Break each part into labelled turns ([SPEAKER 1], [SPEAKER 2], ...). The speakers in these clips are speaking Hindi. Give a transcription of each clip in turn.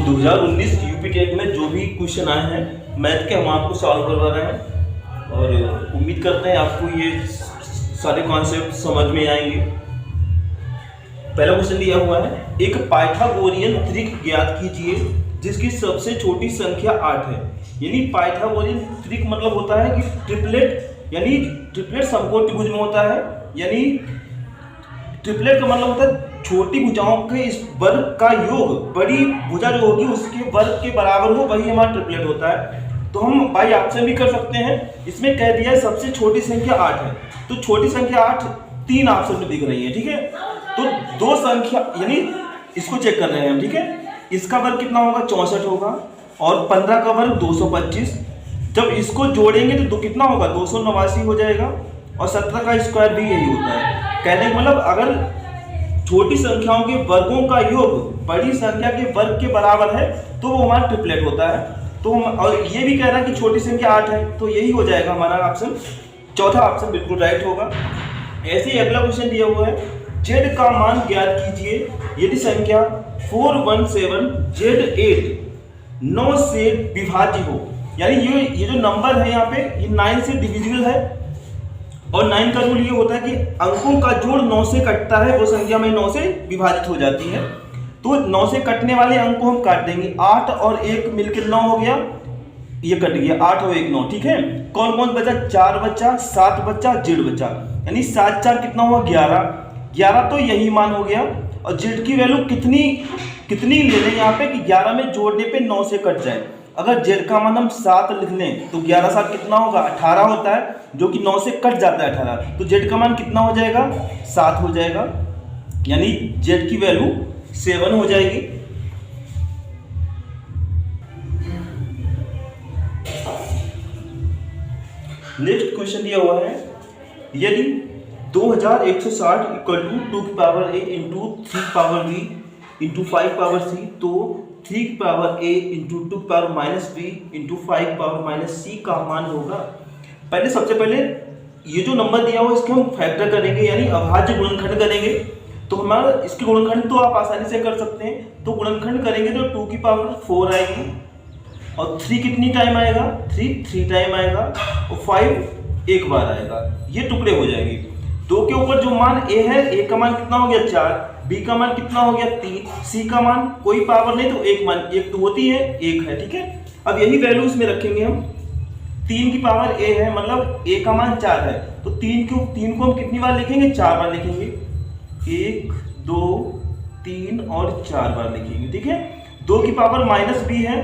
[SPEAKER 1] 2019 यूपी टेट में जो भी क्वेश्चन आए हैं मैथ के, हम आपको सॉल्व करवा रहे हैं और उम्मीद करते हैं आपको ये सारे कॉन्सेप्ट समझ में आएंगे। पहला क्वेश्चन दिया हुआ है, एक पाइथागोरियन त्रिक ज्ञात कीजिए जिसकी सबसे छोटी संख्या 8 है। यानी पाइथागोरियन त्रिक मतलब होता है कि ट्रिपलेट, यानी ट्रिपलेट समकोण त्रिभुज में होता है। यानी ट्रिपलेट का मतलब होता है छोटी भुजाओं के इस वर्ग का योग बड़ी भुजा जो होगी उसके वर्ग के बराबर हो, वही हमारा ट्रिपलेट होता है। तो हम बाई ऑप्शन भी कर सकते हैं। इसमें कह दिया है सबसे छोटी संख्या 8 है, तो छोटी संख्या 8 3 ऑप्शन में दिख रही है, ठीक है। तो दो संख्या, यानी इसको चेक कर रहे हैं हम, ठीक है। इसका वर्ग कितना होगा, 64 होगा, और 15 का वर्ग 225। जब इसको जोड़ेंगे तो कितना होगा, 289 हो जाएगा, और 17 का स्क्वायर भी यही होता है। कहने का मतलब अगर छोटी संख्याओं के वर्गों का योग बड़ी संख्या के वर्ग के बराबर है तो वो हमारा ट्रिपलेट होता है। तो हम, और ये भी कह रहा है कि छोटी संख्या 8 है, तो यही हो जाएगा हमारा ऑप्शन, चौथा ऑप्शन बिल्कुल राइट होगा। ऐसे ही अगला क्वेश्चन दिया हुआ है, z का मान ज्ञात कीजिए यदि संख्या 417 z8 9 से विभाज्य हो। यानी ये जो नंबर है यहाँ पे ये 9 से डिविजिबल है, और 9 का रूल ये होता है कि अंकों का जोड़ 9 से कटता है, वो संख्या में 9 से विभाजित हो जाती है। तो 9 से कटने वाले अंक को हम काट देंगे, 8 और 1 मिलकर 9 हो गया, ये कट गया, 8 और 1 9, ठीक है। कौन कौन बचा, 4 बचा, 7 बचा, z बचा, यानी 7 4 कितना हुआ, 11 तो यही मान हो गया। और z की वैल्यू कितनी ले लें यहाँ पे कि 11 में जोड़ने पे 9 से कट जाए। अगर z का मान हम 7 लिख लें तो 11 7 कितना होगा, 18 होता है, जो कि 9 से कट जाता है 18। तो z का मान कितना हो जाएगा, 7 हो जाएगा, यानी z की वैल्यू 7 हो जाएगी। नेक्स्ट क्वेश्चन दिया हुआ है, यदि 2160 इक्वल टू 2 की पावर a इंटू 3 की power b into 5 power c, तो 3 की पावर a इंटू 2 की पावर माइनस b इंटू 5 की पावर माइनस c का मान होगा। सबसे पहले ये जो नंबर दिया हुआ इसके हम फैक्टर करेंगे, यानी अभाज्य गुणनखंड करेंगे। तो हमारा इसके गुणनखंड तो आप आसानी से कर सकते हैं। तो गुणनखंड करेंगे तो 2 की पावर 4 आएगी, और 3 कितनी टाइम आएगा, 3 टाइम आएगा, और 5 एक बार आएगा, ये टुकड़े हो जाएंगे। 2 के ऊपर जो मान a है, a का मान कितना हो गया 4, b का मान कितना हो गया 3, c का मान कोई पावर नहीं तो एक मान, एक तो होती है, एक है, ठीक है। अब यही वैल्यू इसमें रखेंगे हम। 3 की पावर a है, मतलब a का मान 4 है, तो 3 को हम कितनी बार लिखेंगे, 4 बार लिखेंगे, 1 2 3 और 4 बार लिखेंगे, ठीक है। 2 की पावर माइनस b है,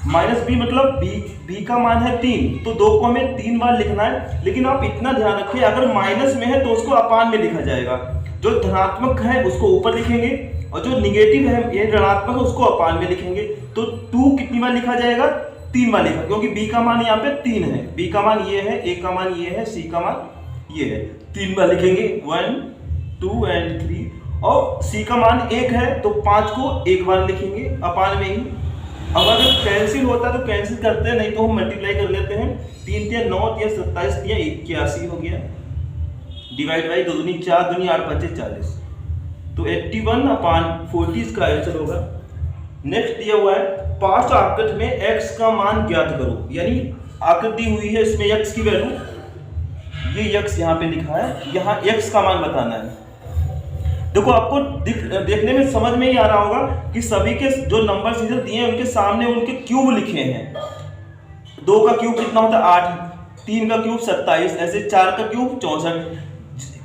[SPEAKER 1] माइनस b मतलब b का मान है 3, तो 2 को हमें 3 बार लिखना है। लेकिन आप इतना ध्यान रखिए, अगर माइनस में है तो उसको अपान में लिखा जाएगा। जो धनात्मक है उसको ऊपर लिखेंगे, और जो निगेटिव है ये ऋणात्मक है उसको अपान में लिखेंगे। तो 2 कितनी बार लिखा जाएगा, 3 बार लिखा, क्योंकि b का मान यहाँ पे 3 है, b का मान ये है, a का मान ये है, c का मान ये है, 3 बार लिखेंगे, 1 2 एंड 3। और c का मान 1 है तो 5 को एक बार लिखेंगे अपान में ही। अब अगर कैंसिल होता है तो कैंसिल करते हैं, नहीं तो हम मल्टीप्लाई कर लेते हैं। 3 3 9 3 27 3 81 हो गया, डिवाइड बाई 2 दूनी 4 दूनी 8 5 40, तो 81/40 इसका आंसर होगा। नेक्स्ट दिया हुआ है, पांच आकृति में x का मान ज्ञात करो। यानी आकृति हुई है, इसमें x की वैल्यू, ये x यहाँ पे लिखा है, यहाँ x का मान बताना है। देखो आपको देखने में समझ में ही आ रहा होगा कि सभी के जो नंबर सीरियल दिए हैं उनके सामने उनके क्यूब लिखे हैं। 2 का क्यूब कितना होता है 8, 3 का क्यूब 27, ऐसे 4 का क्यूब 64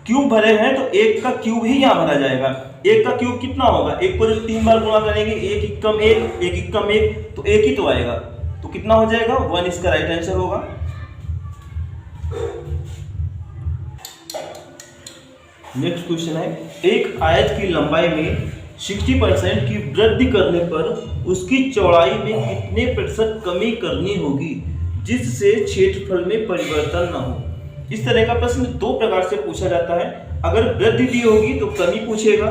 [SPEAKER 1] क्यूब भरे हैं, तो 1 का क्यूब ही यहाँ भरा जाएगा। 1 का क्यूब कितना होगा, 1 को जब 3 बार गुणा करेंगे, 1 एकम 1 1 एकम 1, तो 1 ही तो आएगा, तो कितना हो जाएगा 1, इसका राइट आंसर होगा। नेक्स्ट क्वेश्चन है, एक आयत की लंबाई में 60% की वृद्धि करने पर उसकी चौड़ाई में कितने प्रतिशत कमी करनी होगी जिससे क्षेत्रफल में परिवर्तन न हो। इस तरह का प्रश्न 2 प्रकार से पूछा जाता है। अगर वृद्धि दी होगी तो कमी पूछेगा,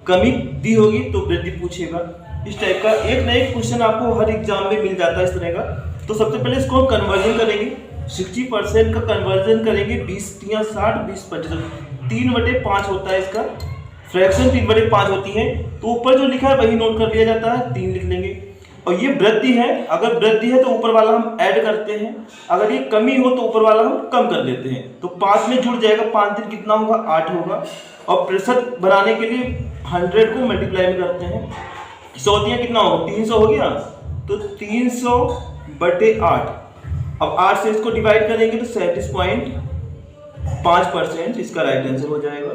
[SPEAKER 1] कमी दी होगी तो वृद्धि पूछेगा। इस टाइप का एक ना एक क्वेश्चन आपको हर एग्जाम में मिल जाता है इस तरह का। तो सबसे पहले इसको हम कन्वर्जन करेंगे, 60% का कन्वर्जन करेंगे, 20 या 60 20 25 3/5 होता है इसका फ्रैक्शन, 3/5 होती है। तो ऊपर जो लिखा है वही नोट कर लिया जाता है, 3 लिख लेंगे। और ये वृद्धि है, अगर वृद्धि है तो ऊपर वाला हम ऐड करते हैं, अगर ये कमी हो तो ऊपर वाला हम कम कर देते हैं। तो 5 में जुड़ जाएगा, 5 दिन कितना होगा 8 होगा। और प्रतिशत बनाने के लिए 100 को मल्टीप्लाई में करते हैं, 100 दिया कितना होगा 300 हो गया, तो 300/8। अब 8 से इसको डिवाइड करेंगे तो 37.5% इसका राइट आंसर हो जाएगा।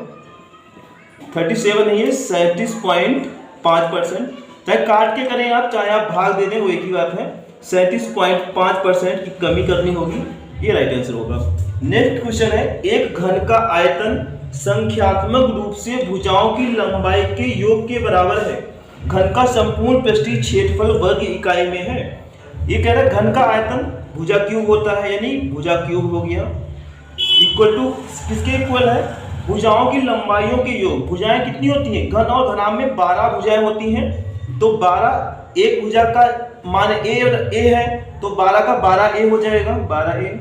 [SPEAKER 1] 37 नहीं है, 37.5%। चाहे काट के करें आप, चाहे आप भाग दे दें, वो एक ही बात है। 37.5% की कमी करनी होगी, ये राइट आंसर होगा। नेक्स्ट क्वेश्चन है, एक घन का आयतन संख्यात्मक रूप से भुजाओं की लंबाई के योग के बराबर है। घन का संपूर्ण पृष्ठीय क्षेत्रफल वर्ग इकाई में है। ये कह रहा है घन का आयतन भुजा क्यूब होता है, यानी भुजा क्यूब हो गया, इक्वल टू किसके इक्वल है, भुजाओं की लंबाइयों के योग। भुजाएं कितनी होती हैं, घन और घनाभ में 12 भुजाएं होती हैं, तो 12, एक भुजा का मान ए और ए है, तो 12 का 12a हो जाएगा, 12a।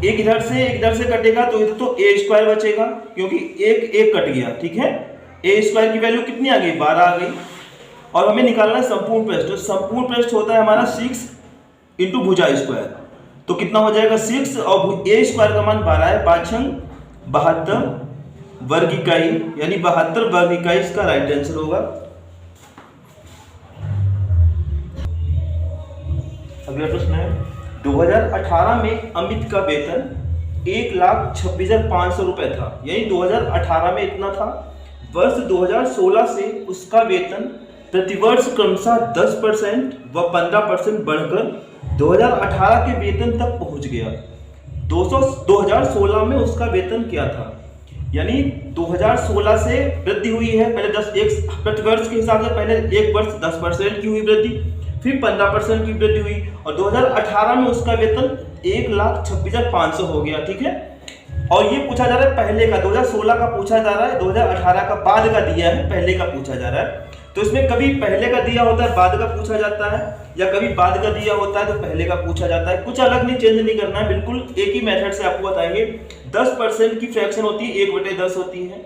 [SPEAKER 1] एक इधर से कटेगा तो इधर तो a² बचेगा, क्योंकि एक कट गया, ठीक है। a² की वैल्यू कितनी आ गई, 12 आ गई। और हमें निकालना है संपूर्ण पृष्ठ, तो संपूर्ण पृष्ठ होता है हमारा 6 इंटू भुजा स्क्वायर, तो कितना हो जाएगा 6, और a² का मान 12 है, 72 वर्ग इकाई, यानी 72 वर्ग इकाई इसका राइट आंसर होगा। अगला प्रश्न है, 2018 में अमित का वेतन 1,26,500 रुपए था, यानी 2018 में इतना था। वर्ष 2016 से उसका वेतन प्रतिवर्ष क्रमशः 10% व 15% बढ़कर 2018 के वेतन तक पहुंच गया। 2016 में उसका वेतन क्या था, यानी 2016 से वृद्धि हुई है, पहले 10 प्रतिवर्ष के हिसाब से पहले एक वर्ष 10% की हुई वृद्धि, फिर 15% की वृद्धि हुई, और 2018 में उसका वेतन 1,26,500 हो गया, ठीक है। और ये पूछा जा रहा है पहले का, 2016 का पूछा जा रहा है, 2018 का बाद का दिया है, पहले का पूछा जा रहा है। तो इसमें कभी पहले का दिया होता है बाद का पूछा जाता है, या कभी बाद का दिया होता है तो पहले का पूछा जाता है। कुछ अलग नहीं, चेंज नहीं करना है, बिल्कुल एक ही मेथड से आपको बताएंगे। 10% की फ्रैक्शन होती है, 1/10 होती है,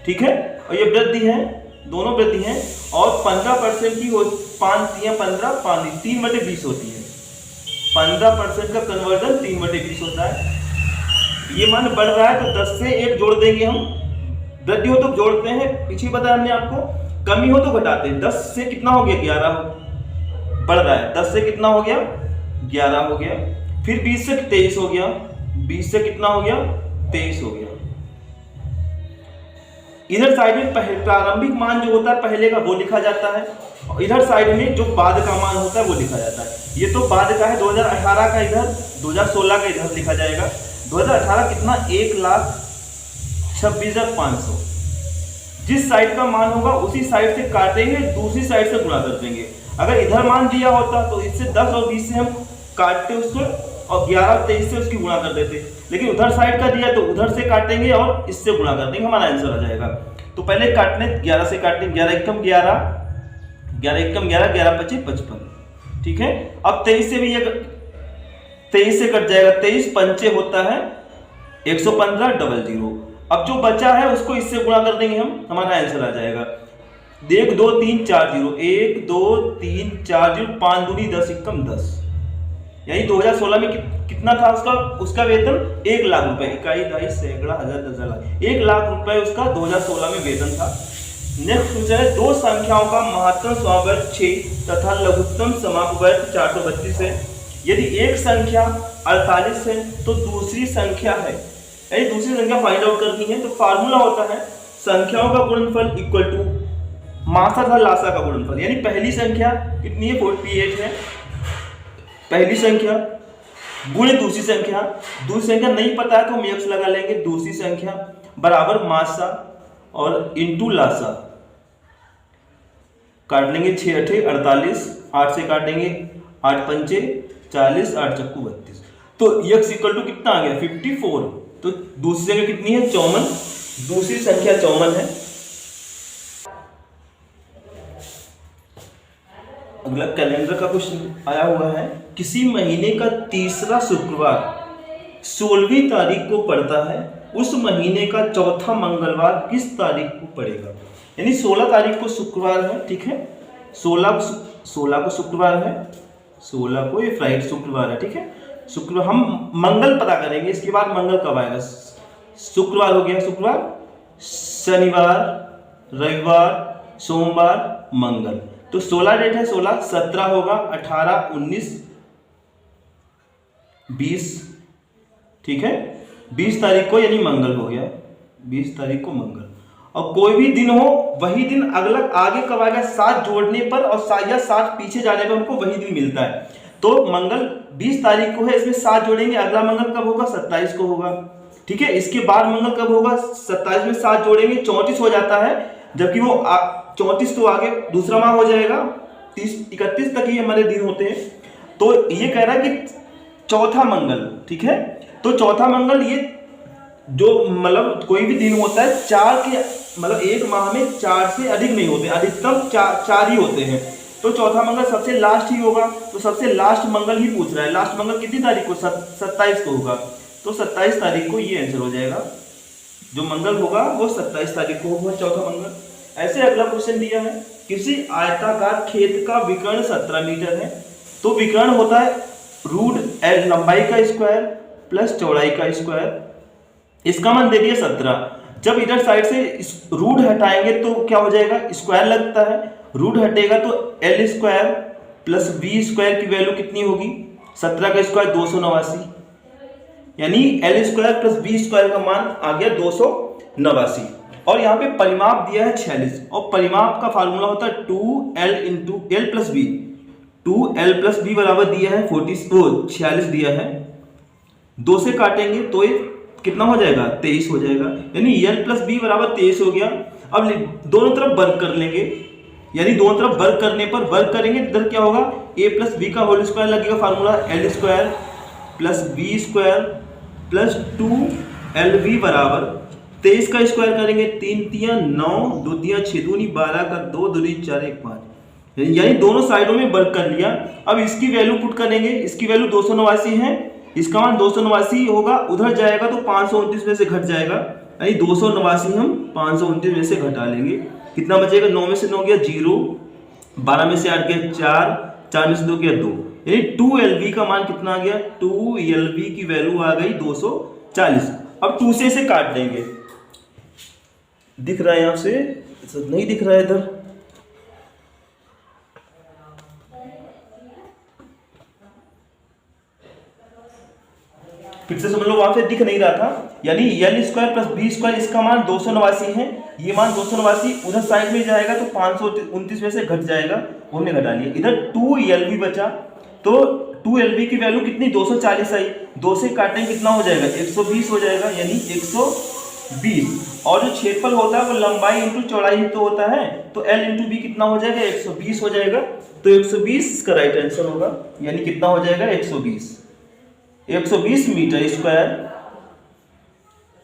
[SPEAKER 1] ठीक है। और ये वृद्धि है, दोनों वृद्धि हैं। और 15% की 5 या 15 3/20 होती है। 15% का कन्वर्जन 3/20 होता है। ये मान बढ़ रहा है तो 10 से 1 जोड़ देंगे हम, वृद्धि हो तो जोड़ते हैं, पीछे बताया हमने आपको, कमी हो तो घटाते हैं। 10 से कितना हो गया 11 बढ़ रहा है, 10 से कितना हो गया 11 हो गया, फिर 20 से 23 हो गया, 20 से कितना हो गया 23 हो गया। इधर साइड में प्रारंभिक मान जो होता है पहले का वो लिखा जाता है, और इधर साइड में जो बाद का मान होता है वो लिखा जाता है। ये तो बाद का है, 2018 का इधर, 2016 का इधर लिखा जाएगा। 2018 कितना 1,26,500, जिस साइड का मान होगा उसी साइड से काटेंगे, दूसरी साइड से गुणा कर देंगे। अगर इधर मान दिया होता तो इससे 10 और 20 से हम काटते उसको, और 11 और 23 से उसकी गुणा कर देते, लेकिन उधर साइड का दिया तो उधर से काटेंगे और इससे गुणा कर देंगे, हमारा आंसर आ जाएगा। तो पहले काटने 11 से काटने, 11 एकम 11, 11 एकम 11, 11 पचे 55, ठीक है। अब 23 से भी ये 23 से कट जाएगा, 23 पंचे होता है 115 00। अब जो बचा है उसको इससे गुणा कर देंगे हम, हमारा आंसर आ जाएगा। 1 2 3 4 0, 1 2 3 4 0, 5 दूनी 10 एकम 10, यानी 2016 में कितना था उसका वेतन 1 लाख रुपए, इकाई दाई सैकड़ा हजार 10 लाख, 1 लाख रुपए उसका 2016 में वेतन था। नेक्स्ट क्वेश्चन है, दो संख्याओं का महत्तम समावर्त 6 तथा लघुत्तम समापवर्त 432 है। यदि एक संख्या 48 है तो दूसरी संख्या है, यानी दूसरी संख्या फाइंड आउट करनी है। तो फार्मूला होता है संख्याओं का गुणनफल इक्वल टू मासा तथा लासा का गुणनफल, यानी पहली संख्या कितनी है 48 है, पहली संख्या गुणे दूसरी संख्या, दूसरी संख्या नहीं पता है तो हम एक्स लगा लेंगे, दूसरी संख्या बराबर मासा और इंटू लासा, काट लेंगे 6 8 48, 8 से काटेंगे 8 पंचे 40, 8 चक्कू 32, तो x इक्वल टू कितना आ गया 54। तो दूसरी संख्या कितनी है 54, दूसरी संख्या 54 है। अगला कैलेंडर का क्वेश्चन आया हुआ है, किसी महीने का तीसरा शुक्रवार 16वीं तारीख को पड़ता है, उस महीने का चौथा मंगलवार किस तारीख को पड़ेगा। यानी 16 तारीख को शुक्रवार है, ठीक है, 16 को शुक्रवार है, 16 को ये फ्राइडे शुक्रवार है, ठीक है। शुक्रवार हम मंगल पता करेंगे, इसके बाद मंगल कब आएगा। शुक्रवार हो गया, शुक्रवार, शनिवार, रविवार, सोमवार, मंगल। तो 16 डेट है, 16, 17 होगा, 18, 19, 20, ठीक है। 20 तारीख को यानी मंगल हो गया, 20 तारीख को मंगल। और कोई भी दिन हो वही दिन अगला आगे कब आएगा, 7 जोड़ने पर और या 7 पीछे जाने पर हमको वही दिन मिलता है। तो मंगल 20 तारीख को है, इसमें 7 जोड़ेंगे, अगला मंगल कब होगा, 27 को होगा, ठीक है। इसके बाद मंगल कब होगा, 27 में 7 जोड़ेंगे, 34 हो जाता है, जबकि वो 34 तो आगे दूसरा माह हो जाएगा, 30, 31 तक ही हमारे दिन होते हैं। तो ये कह रहा है कि चौथा मंगल, ठीक है। तो चौथा मंगल ये जो मतलब कोई भी दिन होता है 4 के मतलब एक माह में 4 से अधिक नहीं होते, अधिकतम 4 ही होते हैं। तो चौथा मंगल सबसे लास्ट ही होगा, तो सबसे लास्ट मंगल ही पूछ रहा है। लास्ट मंगल कितनी तारीख को, 27 को होगा, तो 27 तारीख को ये आंसर हो जाएगा। जो मंगल होगा वो 27 तारीख को होगा, चौथा मंगल। ऐसे अगला क्वेश्चन दिया है, किसी आयताकार खेत का विकर्ण 17 मीटर है, तो विकर्ण होता है रूट L लंबाई का स्क्वायर प्लस चौड़ाई का स्क्वायर, इसका मान दे दिया 17। जब इधर साइड से रूट हटाएंगे तो क्या हो जाएगा, स्क्वायर लगता है, रूट हटेगा तो L square plus B square की वैल्यू कितनी होगी, 17 का स्क्वायर 289, यानी L square plus B square का मान आ गया 289। और यहाँ पे परिमाप दिया है 46, और परिमाप का फार्मूला होता है 2L into L plus B, 2L plus B बराबर दिया है 46 दिया है, 2 से काटेंगे तो ये कितना हो जाएगा, 23 हो जाएगा, यानी L प्लस B बराबर 23 हो गया। अब दोनों तरफ वर्ग कर लेंगे, यानी दोनों तरफ वर्ग करने पर वर्ग करेंगे इधर क्या होगा, A प्लस B का होल स्क्वायर लगेगा, formula L square plus B square plus 2LB बराबर 23 का स्क्वायर करेंगे, 3 तिया 9, 2 तिया 6 दूनी 12 का 2 दूनी 4 1 5, यानी दोनों साइडों में वर्ग कर लिया। अब इसकी वैल्यू पुट करेंगे, इसकी वैल्यू 289 है, इसका मान 289 होगा, उधर जाएगा तो 529 में से घट जाएगा, यानी 289 हम 529 में से घटा लेंगे, कितना बचेगा, 9 में से 9 गया 0, 12 में से 8 गया 4, 4 में से 2 गया 2, यानी 2LB का मान कितना आ गया, 2LB की वैल्यू आ गई 240। अब 2 से इसे काट देंगे, दिख रहा है यहाँ से, नहीं दिख रहा है इधर, फिर से समझ लो, वहां से दिख नहीं रहा था, यानी L square plus B square इसका मान 289 है, ये मान 289 उधर साइड में जाएगा तो 529 में से घट जाएगा, वो हमने घटा लिया। इधर 2LB बचा, तो 2LB की वैल्यू कितनी 240 आई, 2 से काटेंगे कितना हो जाएगा 120 हो जाएगा, यानी 120। और जो क्षेत्रफल होता है वो लंबाई इंटू चौड़ाई ही तो होता है, तो L इंटू B कितना हो जाएगा 120 हो जाएगा, तो 120 इसका राइट आंसर होगा, यानी कितना हो जाएगा 120 मीटर स्क्वायर,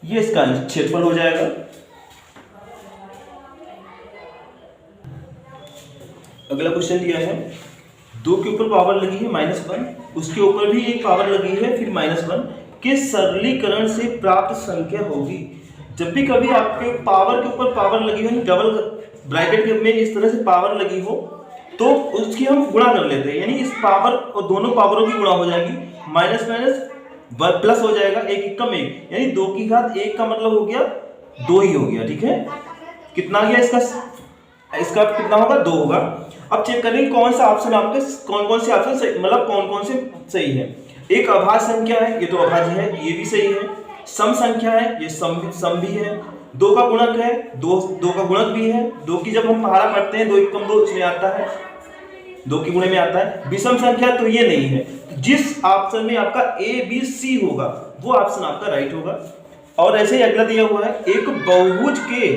[SPEAKER 1] ये इसका क्षेत्रफल हो जाएगा। अगला क्वेश्चन दिया है, 2 के ऊपर पावर लगी है -1, उसके ऊपर भी एक पावर लगी है फिर -1 के सरलीकरण से प्राप्त संख्या होगी। जब भी कभी आपके पावर के ऊपर पावर लगी हो, डबल ब्रैकेट में इस तरह से पावर लगी हो, तो उसकी हम गुणा कर लेते हैं, यानी इस पावर और दोनों पावरों की गुणा हो जाएगी, माइनस माइनस प्लस हो जाएगा, 1 1 कम 1, यानी 2 की घात 1 का मतलब हो गया 2 ही हो गया, ठीक है। कितना गया इसका कितना होगा 2 होगा। अब चेक करेंगे कौन सा ऑप्शन आपके कौन कौन से ऑप्शन सही, मतलब कौन कौन से सही है। एक अभाज्य संख्या है, ये तो अभाज्य है, ये भी सही है। सम संख्या है, ये सम भी है। 2 का गुणक है, 2 का गुणक भी है। 2 की जब हम पहाड़ा करते हैं 2 1 कम 2 इसमें आता है, 2 के गुणे में आता है। विषम संख्या तो ये नहीं है, जिस ऑप्शन में आपका A B C होगा वो ऑप्शन आपका राइट होगा। और ऐसे ही अगला दिया हुआ है, एक बहुभुज के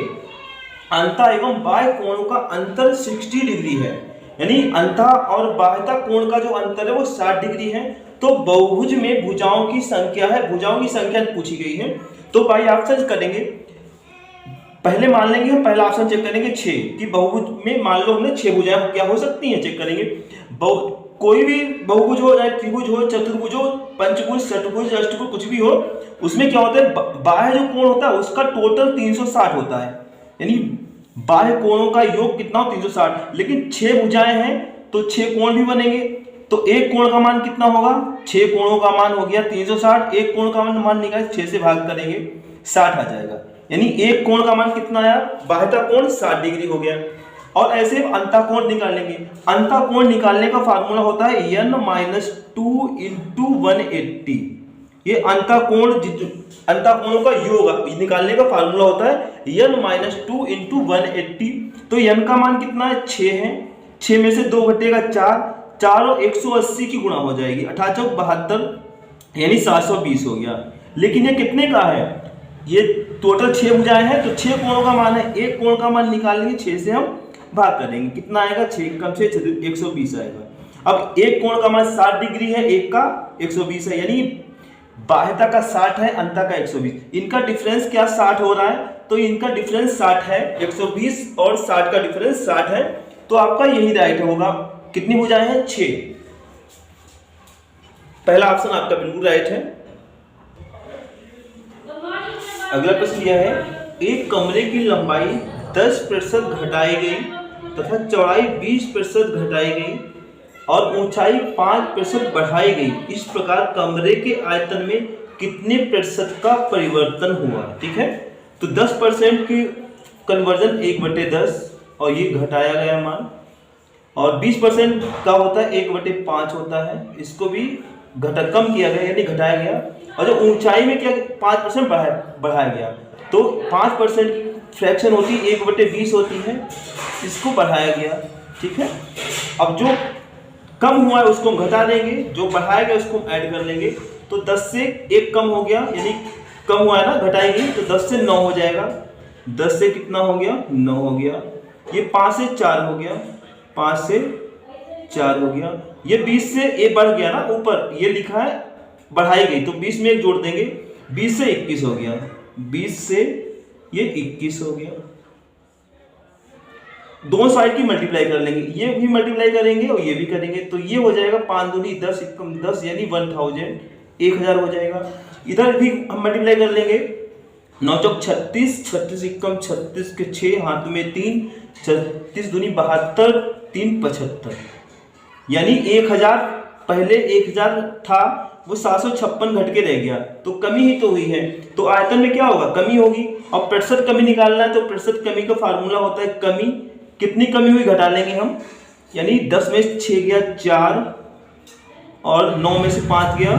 [SPEAKER 1] अंतः एवं बाह्य कोणों का अंतर 60 डिग्री है, यानी अंतः और बाह्यता कोण का जो अंतर है वो 60 डिग्री है। तो बहुभुज में भुजाओं की संख्या है, भुजाओं की संख्या पूछी गई है, तो बाई ऑप्शन करेंगे। पहले मान लेंगे हम, पहला ऑप्शन चेक करेंगे 6 कि बहुभुज में मान लो हमने 6 भुजाएं क्या हो सकती हैं, चेक करेंगे। कोई भी बहुभुज हो, चाहे त्रिभुज हो, चतुर्भुज हो, पंचभुज, षटभुज, अष्टभुज, कुछ भी हो, उसमें क्या होता है बाह्य जो कोण होता है उसका टोटल 360 होता है, यानी बाह्य कोणों का योग कितना हो 360, लेकिन 6 भुजाएं हैं तो 6 कोण भी बनेंगे। तो एक कोण का मान कितना होगा, 6 कोणों का मान हो गया 360, एक कोण का मान निकाल 6 से भाग करेंगे 60 आ जाएगा, यानी एक कोण का मान कितना आया, बाह्यता कोण 60 डिग्री हो गया। और ऐसे अंतःकोण निकालेंगे। अंतःकोण निकालने का फार्मूला होता है n-2 × 180। ये अंतःकोणों का योग निकालने का फार्मूला होता है n-2 × 180। तो n का मान कितना है, 6 है, 6 में से 2 घटेगा 4, 4 और 180 की गुणा हो जाएगी, 18 × 72 यानी 720 हो गया। लेकिन ये कितने का है, ये टोटल 6 भुजाएं हैं तो 6 कोणों का मान है, एक कोण का मान निकालेंगे 6 से हम भाग करेंगे, कितना आएगा, 6 कम से 120 आएगा। अब एक कोण का मान 60 डिग्री है, एक का 120 है, यानी बाह्यता का 60 है, अंतः का 120। इनका डिफरेंस क्या 60 हो रहा है, तो इनका डिफरेंस 60 है, 120 और 60 का डिफरेंस 60 है, तो आपका यही राइट होगा। कितनी भुजाएं हैं, 6। पहला ऑप्शन आपका बिल्कुल राइट है। अगला प्रश्न यह है, एक कमरे की लंबाई 10% घटाई गई तथा चौड़ाई 20% घटाई गई और ऊंचाई 5% बढ़ाई गई, इस प्रकार कमरे के आयतन में कितने प्रतिशत का परिवर्तन हुआ। ठीक है, तो 10% की कन्वर्जन 1/10 और ये घटाया गया मान, और 20% का होता है 1/5 होता है, इसको भी कम किया गया यानी घटाया गया। और जो ऊंचाई में क्या 5% बढ़ाया गया, तो 5% की फ्रैक्शन होती है 1/20 होती है, इसको बढ़ाया गया। ठीक है, अब जो कम हुआ है उसको हम घटा देंगे, जो बढ़ाया गया उसको हम ऐड कर लेंगे, तो 10 से 1 कम हो गया, यानी कम हुआ है ना, घटाएंगे तो 10 से 9 हो जाएगा। 10 से कितना हो गया, 9 हो गया। ये 5 से 4 हो गया, 5 से 4 हो गया। ये 20 से ये बढ़ गया ना, ऊपर ये लिखा है बढ़ाई गई, तो 20 में 1 जोड़ देंगे, 20 से 21 हो गया, 20 से ये 21 हो गया। दोनों साइड की मल्टीप्लाई कर लेंगे, ये भी मल्टीप्लाई करेंगे और ये भी करेंगे, तो ये हो जाएगा 5 दूनी 10 10 यानी 1000 1000 हो जाएगा। इधर भी हम मल्टीप्लाई कर लेंगे, 9 चौक 36, 36 एकम 36 के 6 हाथ में 3, 36 दूनी 72, 3 75, यानी 1000 पहले 1000 था वो 756 घट के रह गया, तो कमी ही तो हुई है, तो आयतन में क्या होगा, कमी होगी। और प्रतिशत कमी निकालना है, तो प्रतिशत कमी का फार्मूला होता है कमी, कितनी कमी हुई घटा लेंगे हम, यानी 10 में से 6 गया 4 और 9 में से 5 गया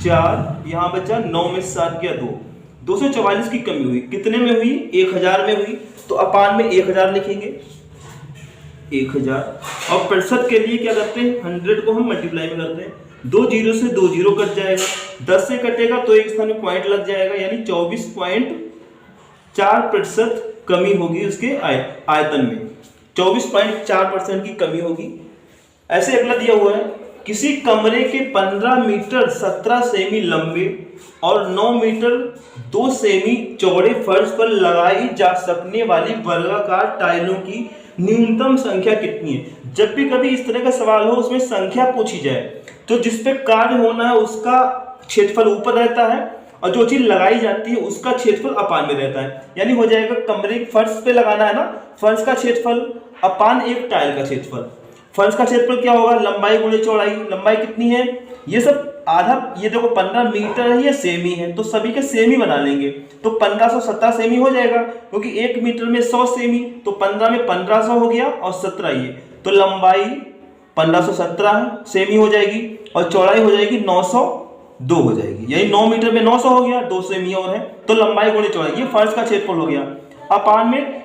[SPEAKER 1] 4, यहाँ बचा 9 में से 7 गया 2, 244 की कमी हुई। कितने में हुई, 1000 में हुई, तो अपान में 1000 लिखेंगे, 1000। और प्रतिशत के लिए क्या करते हैं, 100 को हम मल्टीप्लाई में करते हैं, 2 जीरो से 2 जीरो कट जाएगा, 10 से कटेगा तो एक स्थान में पॉइंट लग जाएगा, यानी 24.4% कमी होगी उसके आयतन में, 24.4% की कमी होगी। ऐसे अगला दिया हुआ है, किसी कमरे के 15 मीटर 17 सेमी लंबे और 9 मीटर 2 सेमी चौड़े फर्श पर लगाई जा सकने वाली वर्गाकार टाइलों की न्यूनतम संख्या कितनी है। जब भी कभी इस तरह का सवाल हो उसमें संख्या पूछी जाए, तो जिस पे कार्य होना है उसका क्षेत्रफल ऊपर रहता है और जो चीज लगाई जाती है उसका क्षेत्रफल अपान में रहता है, यानी हो जाएगा कमरे फर्श पे लगाना है ना, फर्श का क्षेत्रफल अपान एक टाइल का क्षेत्रफल। फर्श का क्षेत्रफल क्या होगा, लंबाई गुणे चौड़ाई, लंबाई कितनी है, ये सब आधा, ये देखो 15 मीटर है, ये सेमी है, तो सभी के सेमी बना लेंगे, तो 1517 सेमी हो जाएगा, क्योंकि 1 मीटर में 100 सेमी, तो 15 में 1500 हो गया और 17 ये, तो लंबाई 1517 सेमी हो जाएगी और चौड़ाई हो जाएगी 902 हो जाएगी, यानी 9 मीटर में 900 हो गया, 2 सेमी और है, तो लंबाई गुणे चौड़ाई, ये फर्श का क्षेत्रफल हो गया। अपान में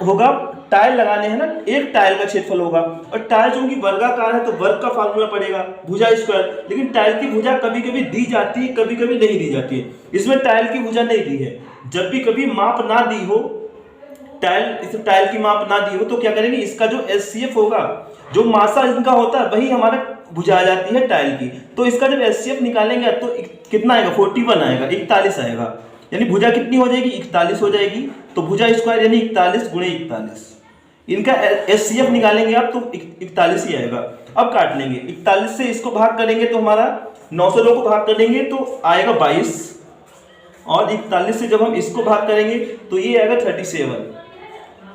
[SPEAKER 1] होगा टाइल लगाने हैं ना, एक टाइल का क्षेत्रफल होगा, और टाइल चूंकि वर्गाकार है तो वर्ग का फार्मूला पड़ेगा भुजा स्क्वायर, लेकिन टाइल की भुजा कभी कभी दी जाती है, कभी कभी नहीं दी जाती है, इसमें टाइल की भुजा नहीं दी है। जब भी कभी माप ना दी हो, टाइल की माप ना दी हो, तो क्या करेंगे, इसका जो एचसीएफ होगा, जो मासा इनका होता है वही हमारा भुजा आ जाती है टाइल की, तो इसका जब एचसीएफ निकालेंगे तो कितना आएगा, 41 आएगा, 41 आएगा, यानी भुजा कितनी हो जाएगी, 41 हो जाएगी, तो भुजा स्क्वायर यानी 41 गुणे 41, इनका एचसीएफ निकालेंगे आप तो 41 ही आएगा। अब काट लेंगे, 41 से इसको भाग करेंगे तो हमारा 902 को भाग करेंगे तो आएगा 22, और 41 से जब हम इसको भाग करेंगे तो ये आएगा 37,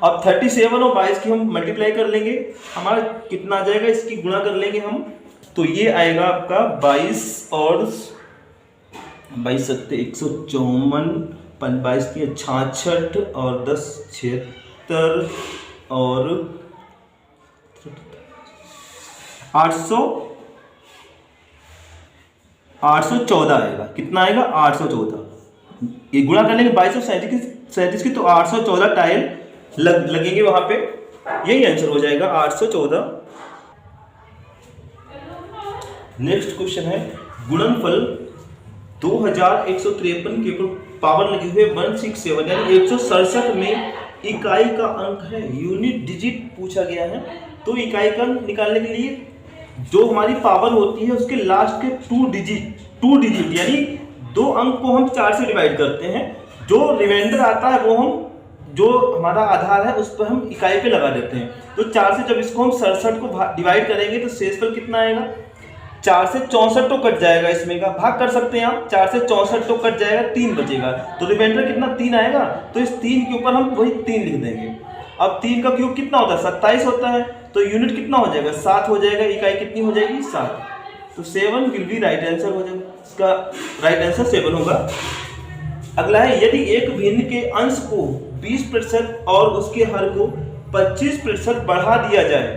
[SPEAKER 1] अब 37 और 22 की हम मल्टीप्लाई कर लेंगे, हमारा कितना आ जाएगा, इसकी गुणा कर लेंगे हम, तो ये आएगा आपका 22 और 22 सत्ते 154, 22 की 66 और 10 76 और 814 आएगा। कितना आएगा, 814। ये गुणा कर लेंगे 22 और 37 की, तो 814 टाइल लगेंगे वहां पे, यही आंसर हो जाएगा 814। नेक्स्ट क्वेश्चन है गुणनफल 2153 के पावर लगे हुए 167 यानी 167 में इकाई का अंक है, यूनिट डिजिट पूछा गया है। तो इकाई का अंक निकालने के लिए जो हमारी पावर होती है उसके लास्ट के 2 डिजिट यानी 2 अंक को हम 4 से डिवाइड करते हैं, जो रिमाइंडर आता है वो हम जो हमारा आधार है उस पर हम इकाई पे लगा देते हैं। तो 4 से जब इसको हम 67 को डिवाइड करेंगे तो शेषफल कितना आएगा, 4 से 64 तो कट जाएगा, इसमें का भाग कर सकते हैं आप, 4 से 64 तो कट जाएगा, 3 बचेगा, तो रिमाइंडर कितना 3 आएगा। तो इस 3 के ऊपर हम वही 3 लिख देंगे। अब 3 का क्यूब कितना होता है, 27 होता है, तो यूनिट कितना हो जाएगा, 7 हो जाएगा, इकाई कितनी हो जाएगी, 7। तो 7 विल बी राइट आंसर हो जाएगा, इसका राइट आंसर 7 होगा। अगला है यदि एक भिन्न के अंश को 20% और उसके हर को 25% बढ़ा दिया जाए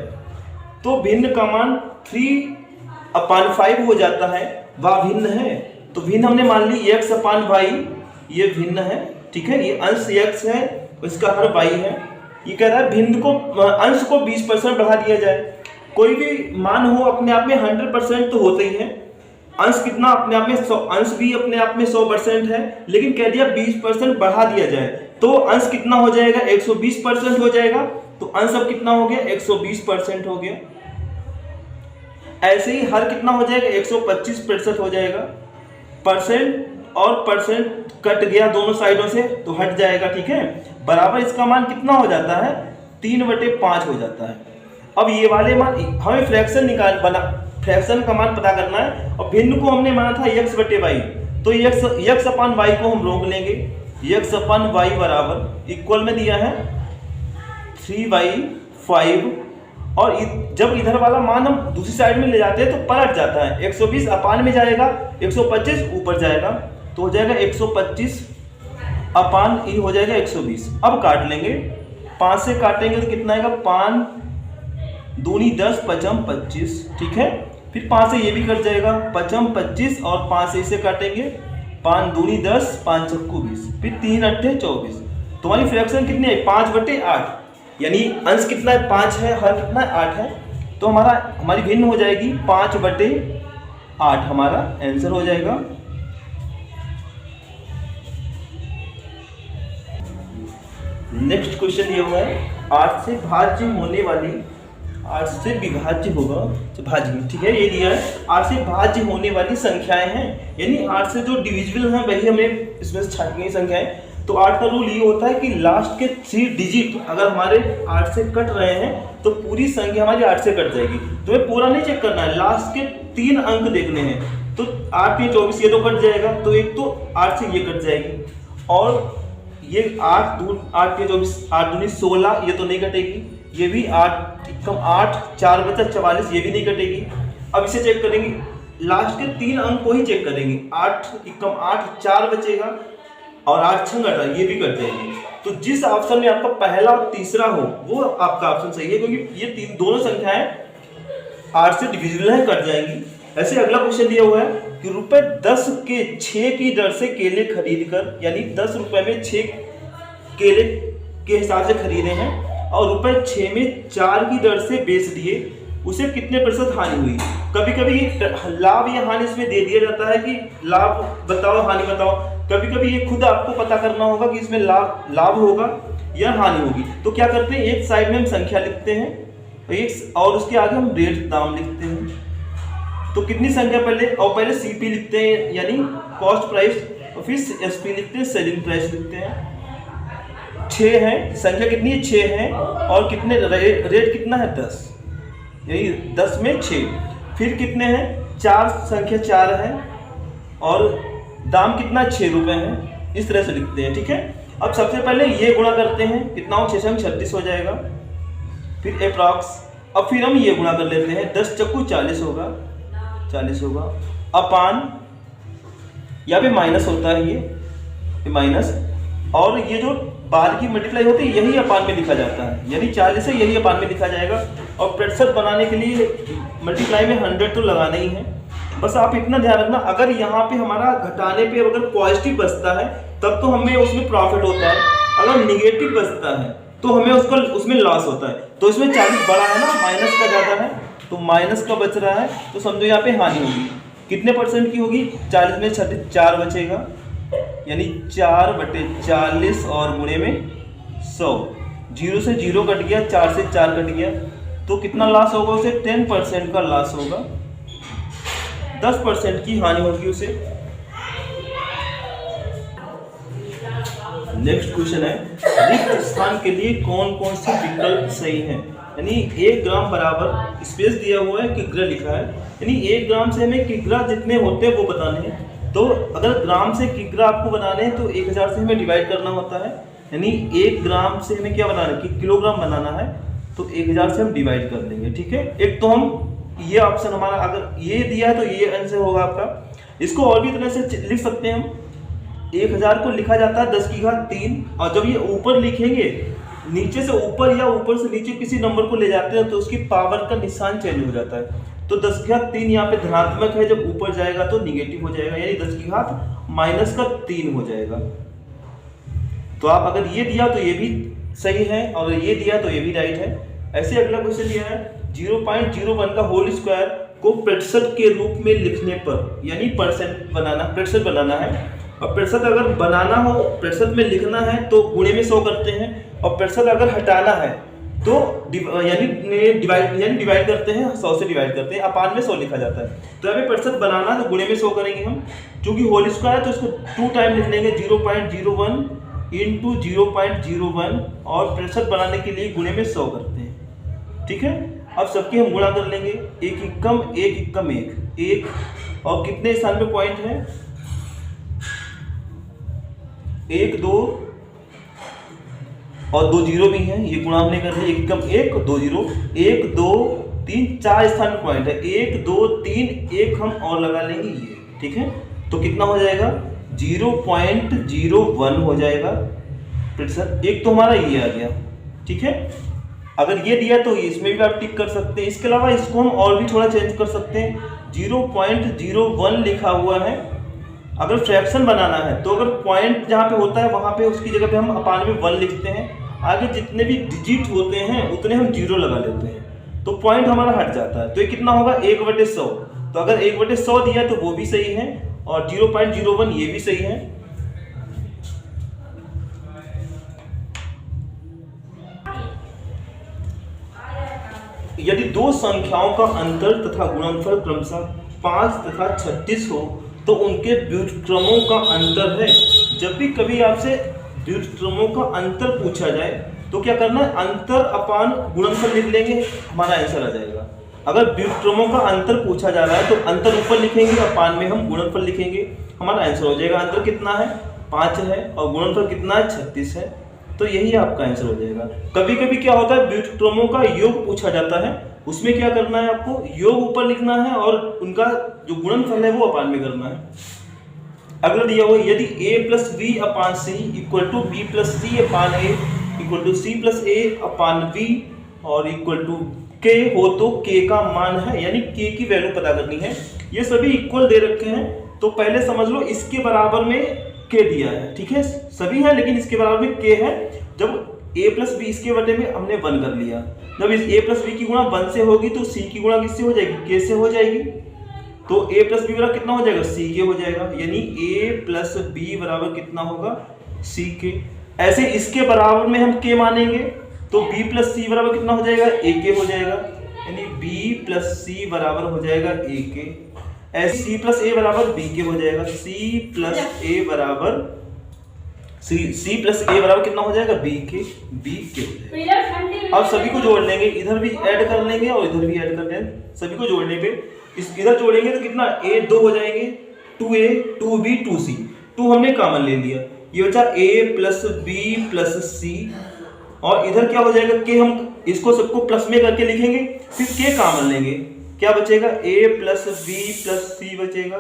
[SPEAKER 1] तो भिन्न का मान 3/5 हो जाता है, वह भिन्न है। तो भिन्न हमने मान ली x/y, ये भिन्न है, ठीक है, ये अंश x है, इसका हर y है। ये कह रहा है भिन्न को अंश को 20% बढ़ा दिया जाए। कोई भी मान हो अपने आप में 100% तो होते ही है, अंश कितना अपने आप में 100, अंश भी अपने आप में 100% है, लेकिन कह दिया 20% बढ़ा दिया जाए तो अंश कितना हो जाएगा, 120% हो जाएगा। तो अंश अब कितना हो गया, 120% हो गया। ऐसे ही हर कितना हो जाएगा, 125% हो जाएगा। परसेंट और परसेंट कट गया दोनों साइडों से तो हट जाएगा, ठीक है, बराबर इसका मान कितना हो जाता है, 3/5 हो जाता है। अब ये वाले मान हमें फ्रैक्शन का मान पता करना है, और भिन्न को हमने माना था x/y, तो x/y को हम रोक लेंगे, x/y बराबर इक्वल में दिया है 3/5, और जब इधर वाला मान हम दूसरी साइड में ले जाते हैं तो पलट जाता है, 120 अपान में जाएगा, 125 ऊपर जाएगा, तो हो जाएगा 125 अपान ई हो जाएगा 120। अब काट लेंगे, 5 से काटेंगे तो कितना आएगा, 5 दूनी 10 पचम 25, ठीक है, फिर 5 से ये भी कट जाएगा, पचम 25, और 5 से इसे काटेंगे, 5 दूनी 10 5 चक्कू 20, फिर 3 अट्ठे 24। तुम्हारी फ्रैक्शन कितनी है, 5/8, यानी अंश कितना है, 5 है, हर कितना है, 8 है। तो हमारी भिन्न हो जाएगी 5/8, हमारा आंसर हो जाएगा। नेक्स्ट क्वेश्चन ये हुआ है 8 से भाज्य होने वाली, 8 से विभाज्य होगा तो भाज्य, ठीक है, ये दिया है 8 से भाज्य होने वाली संख्याएं हैं, यानी 8 से जो डिविजिबल हैं वही हमें इसमें से छांटनी संख्याएं। तो 8 का रूल ये होता है कि लास्ट के 3 डिजिट अगर हमारे 8 से कट रहे हैं तो पूरी संख्या हमारी 8 से कट जाएगी। तुम्हें पूरा नहीं चेक करना है, लास्ट के 3 अंक देखने हैं। तो 8 में 24 ये तो कट जाएगा, तो एक तो 8 से ये कट जाएगी, और ये 8 के 24, 8 दूनी 16, ये तो नहीं कटेगी, ये भी 8 कम 8 4 बचा 44, ये भी नहीं कटेगी। अब इसे चेक करेंगे, लास्ट के 3 अंक को ही चेक करेंगे, 8 कम 8 4 बचेगा, और 8 6 घटा, ये भी कट जाएगी। तो जिस ऑप्शन में आपका पहला और तीसरा हो वो आपका ऑप्शन सही है, क्योंकि ये दोनों संख्याएं 8 से डिविजिबल है, कट जाएंगी। ऐसे अगला क्वेश्चन दिया हुआ है कि रुपए 10 के 6 की दर से केले खरीद कर, यानी 10 रुपए में 6 केले के हिसाब से खरीदे हैं और रुपए 6 में 4 की दर से बेच दिए, उसे कितने प्रतिशत हानि हुई। कभी कभी लाभ या हानि इसमें दे दिया जाता है कि लाभ बताओ हानि बताओ, कभी कभी ये खुद आपको पता करना होगा कि इसमें लाभ होगा या हानि होगी। तो क्या करते हैं, एक साइड में हम संख्या लिखते हैं और उसके आगे हम रेट दाम लिखते हैं। तो कितनी संख्या पहले सीपी लिखते हैं यानी कॉस्ट प्राइस, और फिर एसपी लिखते हैं सेलिंग प्राइस लिखते हैं। 6 है, संख्या कितनी है, 6 है, और कितने रेट कितना है 10, यही 10 में 6। फिर कितने हैं, 4, संख्या 4 है, और दाम कितना 6 रुपए है, इस तरह से लिखते हैं, ठीक है। अब सबसे पहले ये गुणा करते हैं, कितना हो 6 36 हो जाएगा, फिर अप्रॉक्स, अब फिर हम ये गुणा कर लेते हैं, 10 चक्कू 40 होगा, 40 होगा, अपान यहाँ पे माइनस होता है ये माइनस, और ये जो बार की मल्टीप्लाई होती है यही अपान में लिखा जाता है, यानी 40 है यही अपान में लिखा जाएगा। और 65 बनाने के लिए मल्टीप्लाई में 100 तो लगाना ही है। बस आप इतना ध्यान रखना, अगर यहाँ पे हमारा घटाने पे अगर पॉजिटिव बचता है तब तो हमें उसमें प्रॉफिट होता है, अगर निगेटिव बचता है तो हमें उसमें लॉस होता है। तो इसमें 40 बड़ा है ना, माइनस का ज़्यादा है, तो माइनस का बच रहा है, तो समझो यहाँ पे हानि होगी। कितने परसेंट की होगी? 40 में 4 बचेगा, यानी 4/40 और गुणे में 100, 0 से 0 कट गया, 4 से 4 कट गया, तो कितना लॉस होगा उसे? 10% का लॉस होगा, 10% की हानि होगी उसे। नेक्स्ट क्वेश्चन है, रिक्त स्थान के लिए कौन कौन से विकल्प सही हैं? यानी 1 ग्राम बराबर स्पेस दिया हुआ है, किग्रा लिखा है, यानी 1 ग्राम से हमें किग्रा जितने होते हैं वो बताने हैं। तो अगर ग्राम से किग्रा आपको बनाने हैं तो 1000 से हमें डिवाइड करना होता है, यानी 1 ग्राम से हमें क्या बनाना है कि किलोग्राम बनाना है, तो 1000 से हम डिवाइड कर देंगे। ठीक है, एक तो हम ये ऑप्शन हमारा अगर ये दिया है तो ये आंसर होगा आपका। इसको और भी तरह से लिख सकते हैं हम, 1000 को लिखा जाता है 10 की घात 3, और जब ये ऊपर लिखेंगे नीचे से ऊपर या ऊपर से नीचे किसी नंबर को ले जाते हैं तो उसकी पावर का निशान चेंज हो जाता है। तो 10 की घात 3 यहाँ पे धनात्मक है, जब ऊपर जाएगा तो निगेटिव हो जाएगा, यानी 10 की घात -3 हो जाएगा। तो आप अगर ये दिया तो ये भी सही है, और ये दिया तो ये भी राइट है। ऐसे अगला क्वेश्चन दिया है, 0.01 का होल स्क्वायर को प्रतिशत के रूप में लिखने पर, यानी प्रतिशत बनाना है, और प्रतिशत अगर बनाना हो, प्रतिशत में लिखना है तो गुणे में 100 करते हैं, और प्रतिशत अगर हटाना है तो यानी डिवाइड करते हैं, 100 से डिवाइड करते हैं, अपान में 100 लिखा जाता है। तो यहाँ पे प्रतिशत बनाना है तो गुणे में 100 करेंगे हम, क्योंकि होल स्क्वायर है तो इसको 2 टाइम लिख लेंगे, 0.01 इंटू 0.01, और प्रतिशत बनाने के लिए गुणे में 100 करते हैं। ठीक है, अब सबके हम गुणा कर लेंगे, 1 एकम 1 एकम 1, और कितने स्थान पे पॉइंट है? 1 2 और 2 जीरो भी हैं, ये गुणा हमने कर लिया, 1 एकम 1 2 जीरो, 1 2 3 4 स्थान पे पॉइंट है, 1 2 3 1 हम और लगा लेंगे ये। ठीक है, तो कितना हो जाएगा? 0.01 हो जाएगा प्रतिशत। एक तो हमारा ये आ गया। ठीक है, अगर ये दिया तो इसमें भी आप टिक कर सकते हैं। इसके अलावा इसको हम और भी थोड़ा चेंज कर सकते हैं, 0.01 लिखा हुआ है, अगर फ्रैक्शन बनाना है तो अगर पॉइंट जहाँ पे होता है वहाँ पे उसकी जगह पे हम अपान में 1 लिखते हैं, आगे जितने भी डिजिट होते हैं उतने हम 0 लगा लेते हैं, तो पॉइंट हमारा हट जाता है। तो ये कितना होगा? 1/100। तो अगर 1/100 दिया तो वो भी सही है, और 0.01 ये भी सही है। यदि दो संख्याओं का अंतर तथा गुणनफल क्रमशः 5 तथा 36 हो तो उनके व्युत्क्रमों का अंतर है। जब भी कभी आपसे व्युत्क्रमों का अंतर पूछा जाए तो क्या करना है? अंतर अपान गुणनफल लिख लेंगे, हमारा आंसर आ जाएगा। अगर व्युत्क्रमों का अंतर पूछा जा रहा है तो अंतर ऊपर लिखेंगे, अपान में हम गुणनफल लिखेंगे, हमारा आंसर हो जाएगा। अंतर कितना है? 5 है, और गुणनफल कितना है? 36 है, तो यही आपका आंसर हो जाएगा। कभी कभी क्या होता है, व्युत्क्रमों का योग पूछा जाता है, उसमें क्या करना है आपको? योग ऊपर लिखना है और उनका जो गुणनफल है वो अपान में करना है। अगला दिया हुआ, यदि a plus B upon C equal to B plus C upon A equal to C plus A upon B और इक्वल टू के हो तो k का मान है, यानी k की वैल्यू पता करनी है। ये सभी इक्वल दे रखे हैं, तो पहले समझ लो इसके बराबर में k दिया है। ठीक है, सभी है लेकिन इसके बराबर में k है। जब a प्लस बी इसके बटे में हमने 1 कर लिया, जब इस a प्लस बी की गुणा 1 से होगी तो c की गुणा किससे हो जाएगी? k से हो जाएगी। तो a प्लस बी बराबर कितना हो जाएगा? c के हो जाएगा, यानी a प्लस बी बराबर कितना होगा? c के। ऐसे इसके बराबर में हम k मानेंगे तो b प्लस सी बराबर कितना हो जाएगा? a के हो जाएगा, यानी b प्लस सी बराबर हो जाएगा a के। ऐसे c प्लस a बराबर b के हो जाएगा, c प्लस a बराबर c प्लस a बराबर कितना हो जाएगा? b के हो जाएगा। अब सभी को जोड़ लेंगे, इधर भी ऐड कर लेंगे और इधर भी ऐड कर लेंगे। सभी को जोड़ने पे इधर जोड़ेंगे तो कितना? a 2 हो जाएंगे, 2a 2b 2c, 2 हमने कॉमन ले लिया, ये बचा a प्लस बी प्लस सी, और इधर क्या हो जाएगा कि हम इसको सबको प्लस में करके लिखेंगे, फिर k कॉमन लेंगे, क्या बचेगा a प्लस बी प्लस सी बचेगा।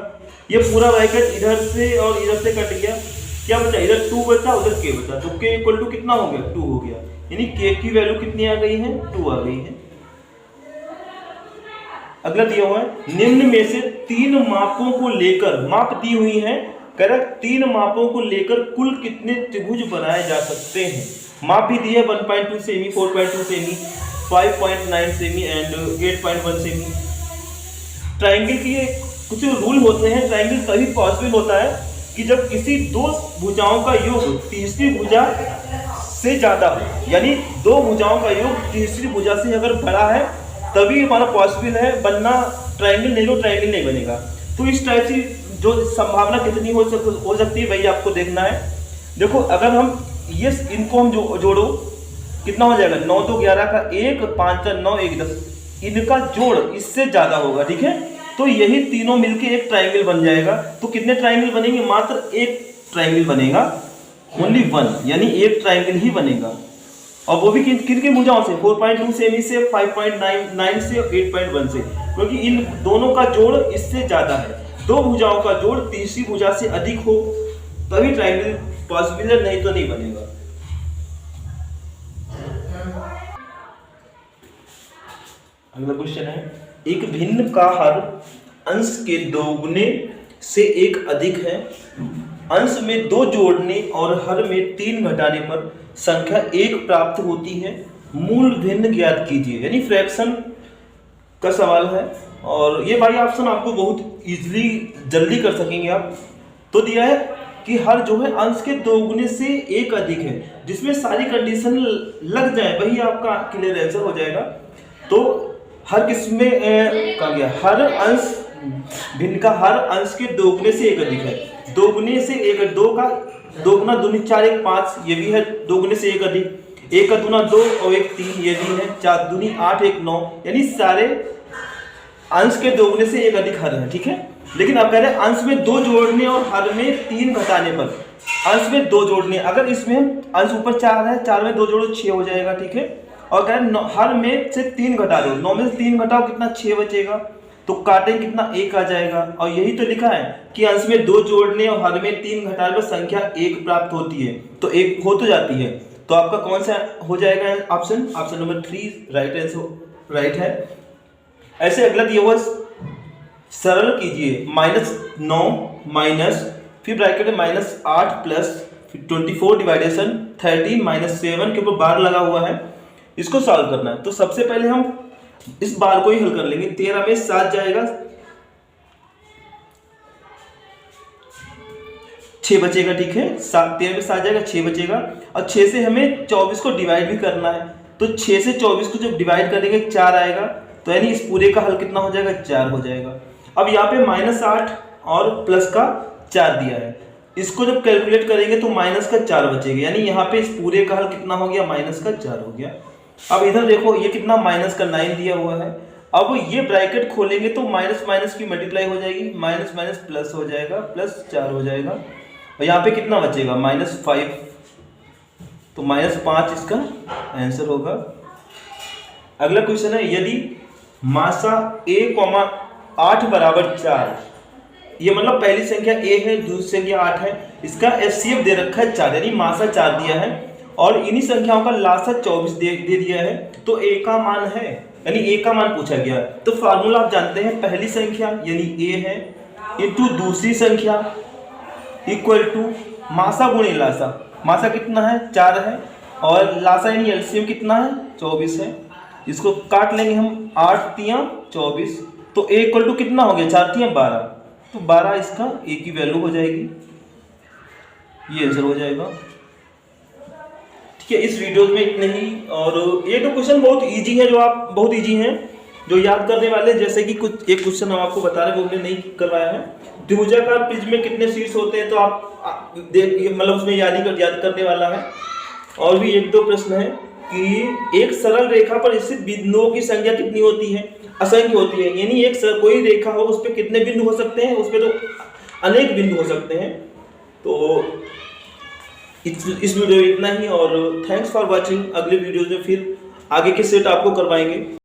[SPEAKER 1] ये पूरा ब्रैकेट इधर से और इधर से कट गया, क्या बचा, इधर 2 बचा उधर k बचा, तो k इक्वल टू कितना हो गया, 2 हो गया, यानी k की वैल्यू कितनी आ गई है, 2 आ गई है। अगला दिया हुआ है निम्न में से 3 मापों को लेकर, माप दी हुई है, कह रहा 3 मापों को लेकर कुल कितने त्रिभुज बनाए जा सकते हैं। माप भी दी है 1.2 semi, 4.2 semi, 5.9 semi and 8.1 semi. Triangle की कुछ रूल होते हैं, ट्राइंगल तभी पॉसिबल होता है कि जब किसी दो भुजाओं का योग तीसरी भुजा से ज्यादा हो, यानी दो भुजाओं का योग तीसरी भुजा से अगर बड़ा है तभी हमारा पॉसिबल है, बनना ट्रायंगल नहीं तो ट्रायंगल नहीं बनेगा। तो इस टाइप से जो संभावना कितनी हो सकती है वही आपको देखना है। देखो अगर हम ये इनको हम जोड़ो कितना हो जाएगा, 9 2 11 का 1, 5 4 9 1 10, इनका जोड़ इससे ज्यादा होगा, ठीक है। तो यही तीनों मिलके एक ट्रायंगल बन जाएगा। तो कितने ट्रायंगल बनेंगे, मात्र एक ट्रायंगल बनेगा, ओनली 1, यानी एक ट्रायंगल ही बनेगा, और वो भी किन के भुजाओं से, 4.2 सेमी से, 5.9 से, 8.1 से, क्योंकि इन दोनों का जोड़ इससे ज्यादा है। दो भुजाओं का जोड़ तीसरी भुजा से अधिक हो तभी ट्रायंगल पॉसिबल है, नहीं तो नहीं बनेगा। अगला क्वेश्चन है एक भिन्न का हर अंश के दोगुने से एक अधिक है, अंश में 2 जोड़ने और हर में 3 घटाने पर संख्या 1 प्राप्त होती है, मूल भिन्न ज्ञात कीजिए। यानी फ्रैक्शन का सवाल है, और ये भाई ऑप्शन आपको बहुत इजीली जल्दी कर सकेंगे आप। तो दिया है कि हर जो है अंश के दोगुने से 1 अधिक है, जिसमें सारी कंडीशन लग जाए वही आपका क्लियर आंसर हो जाएगा। तो हर किसमें कहा गया, हर अंश भिन्न का हर अंश के दोगुने से 1 अधिक है, दोगुने से 1, 2 का दोगुना दूनी 4 1 5, ये भी है दोगुने से 1 अधिक, 1 का दूना 2 और 1 3, ये भी है, 4 दूनी 8 1 9, यानी सारे अंश के दोगुने से 1 अधिक हर है, ठीक है। लेकिन अब कह रहे हैं अंश में 2 जोड़ने और हर में 3 घटाने पर, अंश में 2 जोड़ने, अगर इसमें अंश ऊपर 4 है, 4 में 2 जोड़ो 6 हो जाएगा, ठीक है। और कह रहे हर में से 3 घटा दो, 9 में से 3 घटाओ कितना, 6 बचेगा, तो काटें कितना, 1 आ जाएगा। और यही तो लिखा है कि अंश में 2 जोड़ने और हर में 3 घटाने पर संख्या 1 प्राप्त होती है, तो 1 हो तो जाती है। तो आपका कौन सा हो जाएगा option, option number 3 right answer right है। ऐसे अगला दिया हुआ सरल कीजिए, -9 माइनस फिर ब्रैकेट में -8 प्लस 24 डिवाइडेशन 13 -7 के ऊपर बार लगा हुआ है, इसको सॉल्व करना है। तो सबसे पहले हम इस बार को ही हल कर लेंगे। 13 में 7 जाएगा, 6 बचेगा, ठीक है। 13 में 7 जाएगा, 6 बचेगा, और 6 से हमें 24 को डिवाइड भी करना है, तो 6 से 24 को जब डिवाइड करेंगे 4 आएगा, तो यानी इस पूरे का हल कितना हो जाएगा, 4 हो जाएगा। अब यहाँ पे -8 और प्लस का 4 दिया है, इसको जब कैलकुलेट करेंगे तो माइनस का 4 बचेगा, यानी यहाँ पे इस पूरे का हल कितना हो गया, माइनस का 4 हो गया। अब इधर देखो ये कितना, माइनस का 9 दिया हुआ है। अब ये ब्रैकेट खोलेंगे तो माइनस माइनस की मल्टीप्लाई हो जाएगी, माइनस माइनस प्लस हो जाएगा, प्लस 4 हो जाएगा, और यहाँ पे कितना बचेगा, -5, तो -5 इसका आंसर होगा। अगला क्वेश्चन है यदि मासा a,8 बराबर 4, ये मतलब पहली संख्या a है, दूसरी संख्या 8 है, इसका एचसीएफ दे रखा है 4, यानी मासा 4 दिया है, और इन्हीं संख्याओं का लासा 24 दे दिया है, तो a का मान है, यानी a का मान पूछा गया। तो फार्मूला आप जानते हैं, पहली संख्या यानी a है इनटू दूसरी संख्या इक्वल टू मासा गुणे लासा, मासा कितना है 4 है, और लासा यानी एलसीएम कितना है 24 है, इसको काट लेंगे हम, 8 तियां 24, तो a इक्वल टू कितना हो गया, 4 तियां 12, तो 12 इसका a की वैल्यू हो जाएगी, ये आंसर हो जाएगा। ठीक है, इस वीडियो में इतने ही, और ये तो क्वेश्चन बहुत इजी है, जो आप बहुत इजी हैं जो याद करने वाले, जैसे कि कुछ एक क्वेश्चन हम आपको बता रहे हैं, वो हमने नहीं करवाया है। त्रिभुजाकार प्रिज्म में कितने शीर्ष होते हैं, तो आप मतलब उसमें याद करने वाला है। और भी 1 2 प्रश्न है कि एक सरल रेखा पर स्थित बिंदुओं की संख्या कितनी होती है, असंख्य होती है, यानी एक कोई रेखा हो उस पर कितने बिंदु हो सकते हैं, उस पर तो अनेक बिंदु हो सकते हैं। तो इस वीडियो में इतना ही और थैंक्स फॉर वॉचिंग। अगले वीडियो में फिर आगे के सेट आपको करवाएंगे।